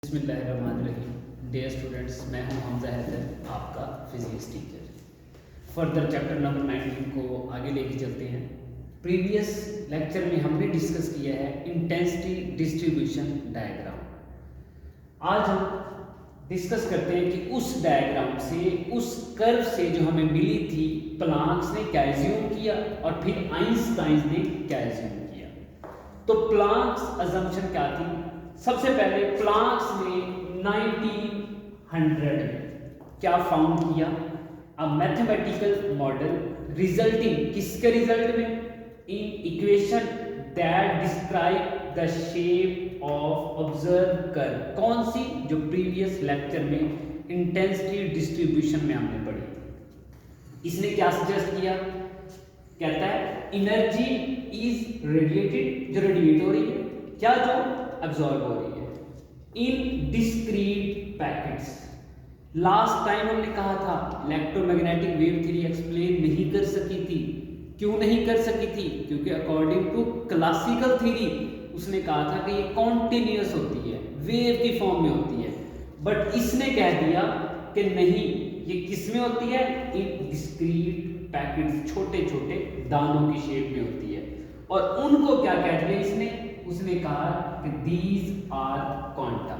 बिस्मिल्लाहिर्रहमानिर्रहीम। Dear students, मैं हूं हमजा हैदर, आपका physics teacher. Further chapter number 19 को आगे लेके चलते हैं। प्रीवियस लेक्चर में हमने डिस्कस किया है इंटेंसिटी डिस्ट्रीब्यूशन डायग्राम। आज हम डिस्कस करते हैं कि उस डायग्राम से, उस कर्व से जो हमें मिली थी, प्लांक्स ने क्या एज्यूम किया और फिर आइंस्टाइन ने क्या एज्यूम किया। तो प्लांक्स अजम्पशन क्या थी? सबसे पहले प्लांक्स ने 1900 में क्या फाउंड किया? अ मैथमेटिकल मॉडल रिजल्टिंग किसके रिजल्ट में? In equation that describe the shape of observe curve. कौन सी? जो प्रीवियस लेक्चर में इंटेंसिटी डिस्ट्रीब्यूशन में हमने पढ़ी थी। इसने क्या सजेस्ट किया? कहता है एनर्जी इज रेडिएटेड, जो रेडिएट हो रही है, क्या जो अब्सॉर्ब हो रही है, इन डिस्क्रीट पैकेट्स। लास्ट टाइम हमने कहा था इलेक्ट्रोमैग्नेटिक वेव थ्योरी एक्सप्लेन नहीं कर सकी थी। क्यों नहीं कर सकी थी? क्योंकि अकॉर्डिंग टू क्लासिकल थ्योरी उसने कहा था कि ये कॉन्टिन्यूअस होती है, वेव की फॉर्म में होती है। बट इसने कह दिया कि नहीं, ये किस में होती है? इन डिस्क्रीट पैकेट्स, छोटे छोटे दानों की शेप में होती है। और उनको क्या कह दिया इसने? उसने कहा कि दीज आर क्वांटा।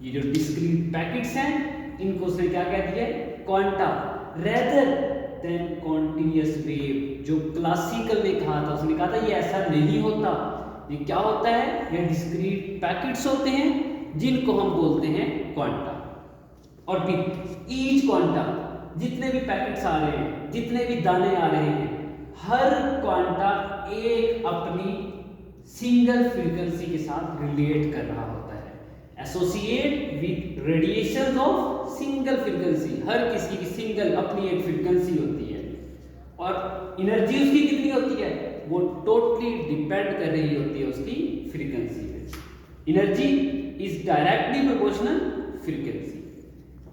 ये जो डिस्क्रीट पैकेट्स हैं, इनको उसने क्या कह दिया? Quanta, rather than continuous wave. जो क्लासिकल ने कहा था, उसने कहा था ये ऐसा नहीं होता, ये क्या होता है? ये डिस्क्रीट पैकेट्स होते हैं जिनको हम बोलते हैं क्वांटा। और फिर ईच क्वांटा, जितने भी पैकेट्स आ रहे हैं, जितने भी दाने आ रहे हैं, हर क्वांटा एक अपनी सिंगल फ्रीक्वेंसी के साथ रिलेट कर रहा होता है। Associate with radiation of single frequency. हर किसी की सिंगल अपनी एक फ्रीक्वेंसी होती है और एनर्जी उसकी कितनी होती है? वो टोटली डिपेंड कर रही होती है उसकी फ्रीक्वेंसी पे। Energy is directly proportional frequency.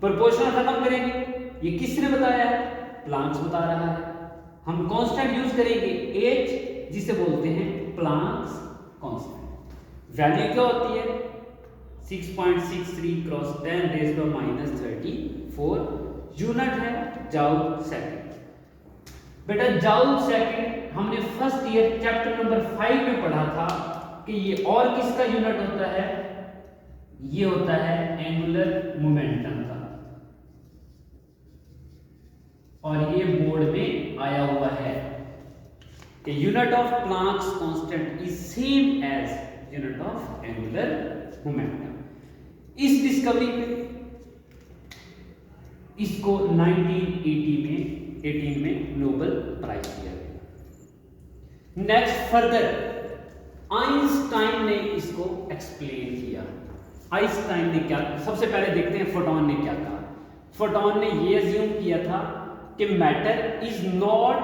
Proportional खत्म करेंगे, ये किसने बताया है? प्लांक्स बता रहा है। हम कांस्टेंट यूज करेंगे एच, जिसे बोलते हैं प्लांक्स कांस्टेंट। वैल्यू क्या होती है? 6.63 cross 10 raise to minus 34। Unit है जाउल सेकंड। बेटा जाउल सेकंड हमने फर्स्ट ईयर चैप्टर नंबर 5 में पढ़ा था कि ये और किसका यूनिट होता है? ये होता है एंगुलर मोमेंटम का। और ये बोर्ड में आया हुआ है कि unit of Planck's constant is same as unit of angular momentum. इस डिस्कवरी पे इसको 1918 में नोबेल प्राइज दिया गया। नेक्स्ट फर्दर आइंस्टाइन ने इसको एक्सप्लेन किया। आइंस्टाइन ने क्या? सबसे पहले देखते हैं फोटॉन ने क्या कहा। फोटॉन ने ये अज्यूम किया था कि matter is not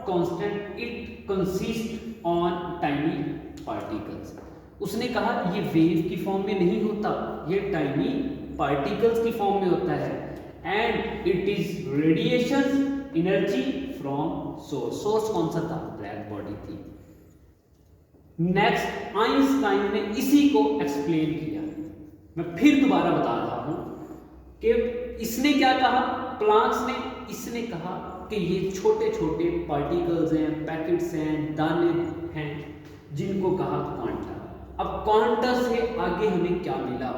constant, it consist on tiny particles. उसने कहा ये वेव की फॉर्म में नहीं होता, ये टाइनी पार्टिकल्स की फॉर्म में होता है। And it is radiation energy from source. Source कौन सा था? ब्लैक बॉडी थी। नेक्स्ट आइंस्टाइन ने इसी को एक्सप्लेन किया। मैं फिर दोबारा बता रहा हूं कि इसने क्या कहा? प्लांक्स ने, इसने कहा कि ये छोटे छोटे पार्टिकल्स हैं, पैकेट्स हैं, दाने हैं, जिनको कहा क्वांटा। अब क्वांटा से आगे हमें क्या मिला?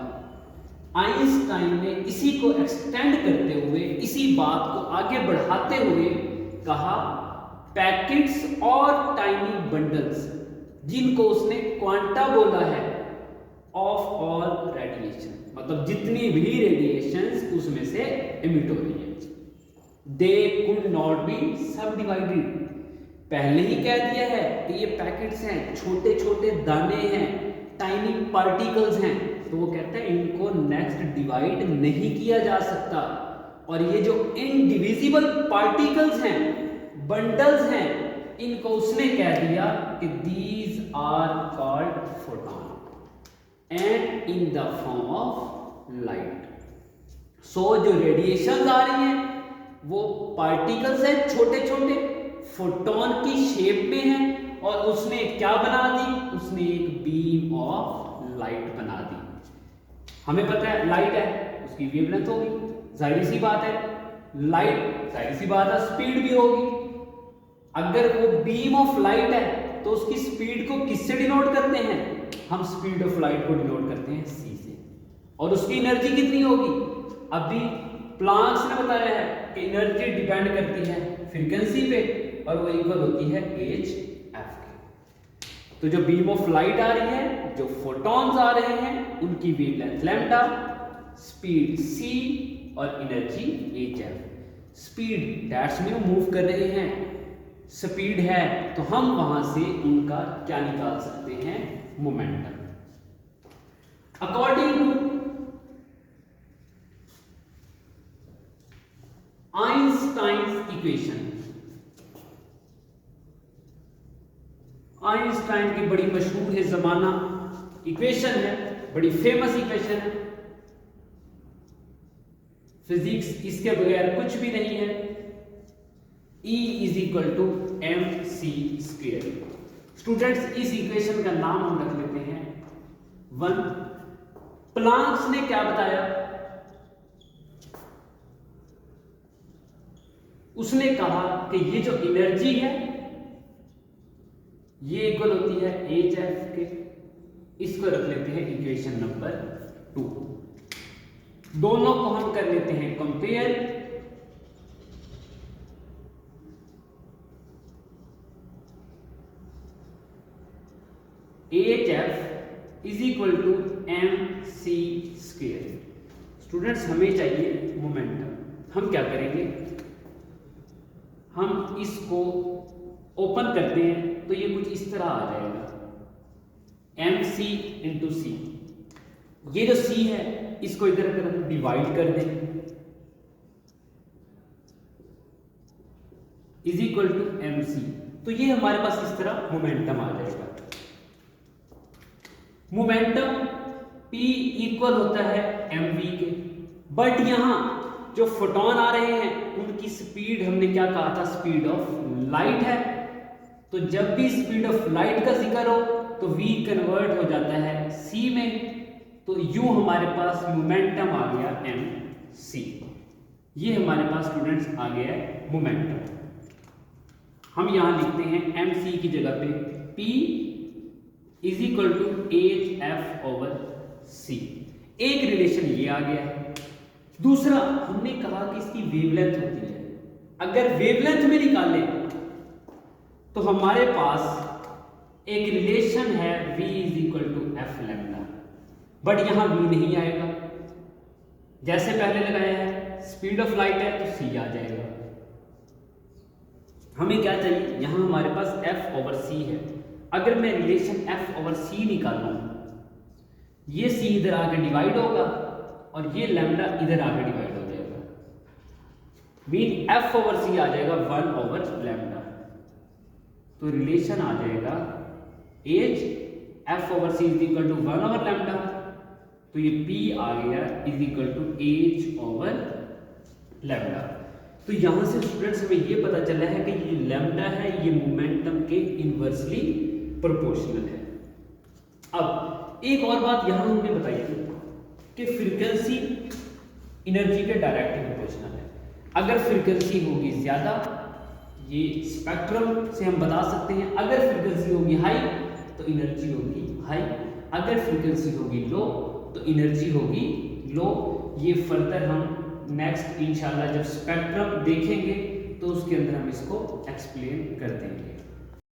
आइंस्टाइन ने इसी को एक्सटेंड करते हुए, इसी बात को आगे बढ़ाते हुए कहा पैकेट्स और टाइनी बंडल्स, जिनको उसने क्वांटा बोला है, ऑफ ऑल रेडिएशन, मतलब जितनी भी रेडिएशंस उसमें से एमिट हो रही है, दे कुड नॉट बी सबडिवाइडेड। पहले ही कह दिया है कि ये पैकेट्स हैं, छोटे छोटे दाने हैं, टाइनी पार्टिकल्स हैं, तो वो कहता है इनको नेक्स्ट डिवाइड नहीं किया जा सकता। और ये जो इनडिविजिबल पार्टिकल्स हैं, बंडल्स हैं, इनको उसने कह दिया कि these are called photon and in the form of light. So जो रेडिएशन आ रही हैं वो पार्टिकल्स हैं, छोटे छोटे, फोटॉन की शेप में हैं, और उसने क्या बना दी? उसने एक बीम ऑफ लाइट बना दी। हमें पता है लाइट है, उसकी वेवलेंथ होगी, जाहिर सी बात है लाइट, जाहिर सी बात है स्पीड भी होगी। अगर वो बीम ऑफ लाइट है तो उसकी स्पीड को किससे डिनोट करते हैं? हम स्पीड ऑफ लाइट को डिनोट करते हैं c से। और उसकी एनर्जी कितनी होगी? अभी प्लांक्स ने बताया है कि एनर्जी डिपेंड करती है फ्रीक्वेंसी पे और वो इक्वल होती है h f के। तो जो बीम ऑफ लाइट आ रही है, जो फोटॉन्स आ रहे हैं, उनकी वेवलेंथ लैम्डा, स्पीड c और energy h f। Speed that's mean move कर रहे हैं, स्पीड है तो हम वहां से उनका क्या निकाल सकते हैं? Momentum. According to Einstein's equation, Einstein की बड़ी मशहूर है जमाना इक्वेशन है, बड़ी फेमस इक्वेशन है, फिजिक्स इसके बगैर कुछ भी नहीं है। E is equal to M C square. Students इस इक्वेशन का नाम हम रख लेते हैं 1। प्लांक्स ने क्या बताया? उसने कहा कि ये जो एनर्जी है ये इक्वल होती है एच एफ के। इसको रख लेते हैं इक्वेशन नंबर 2। दोनों को हम कर लेते हैं compare. H F is equal to M C square. Students हमें चाहिए मोमेंटम। हम क्या करेंगे? हम इसको ओपन करते हैं तो ये कुछ इस तरह आ जाएगा एम सी इंटू सी। ये जो सी है इसको इधर अगर हम डिवाइड कर दें is equal to M C, तो ये हमारे पास इस तरह मोमेंटम आ जाएगा। मोमेंटम P इक्वल होता है mv के, बट यहां जो फोटोन आ रहे हैं उनकी स्पीड हमने क्या कहा था? स्पीड ऑफ लाइट है। तो जब भी स्पीड ऑफ लाइट का जिक्र हो तो v कन्वर्ट हो जाता है c में, तो यूं हमारे पास मोमेंटम आ गया mc। ये हमारे पास स्टूडेंट्स आ गया है मोमेंटम। हम यहां लिखते हैं mc की जगह पे p is equal to H F over C. एक रिलेशन ये आ गया है। दूसरा हमने कहा कि इसकी वेवलेंथ होती है। अगर वेवलेंथ में निकाले तो हमारे पास एक रिलेशन है v is equal to F lambda, but यहां v नहीं आएगा। जैसे पहले लगाया है स्पीड ऑफ लाइट है तो c आ जाएगा। हमें क्या चाहिए? यहां हमारे पास f ओवर c है। अगर मैं रिलेशन f ओवर c निकालूं, ये c इधर आके डिवाइड होगा और ये लैम्डा इधर आके डिवाइड हो जाएगा, मीन f ओवर c आ जाएगा 1 ओवर लैम्डा। तो रिलेशन आ जाएगा as f over c is equal to 1 over lambda. तो ये p आ गया is equal to H over lambda. तो यहां से स्टूडेंट्स हमें ये पता चला है कि ये लैम्डा है ये मोमेंटम के इनवर्सली प्रोपोर्शनल है। अब एक और बात यहां हमने बताई थी कि फ्रीक्वेंसी एनर्जी के डायरेक्टली प्रोपोर्शनल है। अगर फ्रीक्वेंसी होगी ज्यादा, ये स्पेक्ट्रम से हम बता सकते हैं, अगर फ्रीक्वेंसी होगी हाई तो एनर्जी होगी हाई, अगर फ्रीक्वेंसी होगी लो तो एनर्जी होगी लो। ये फर्दर हम नेक्स्ट इंशाल्लाह जब स्पेक्ट्रम देखेंगे तो उसके अंदर हम इसको एक्सप्लेन कर देंगे।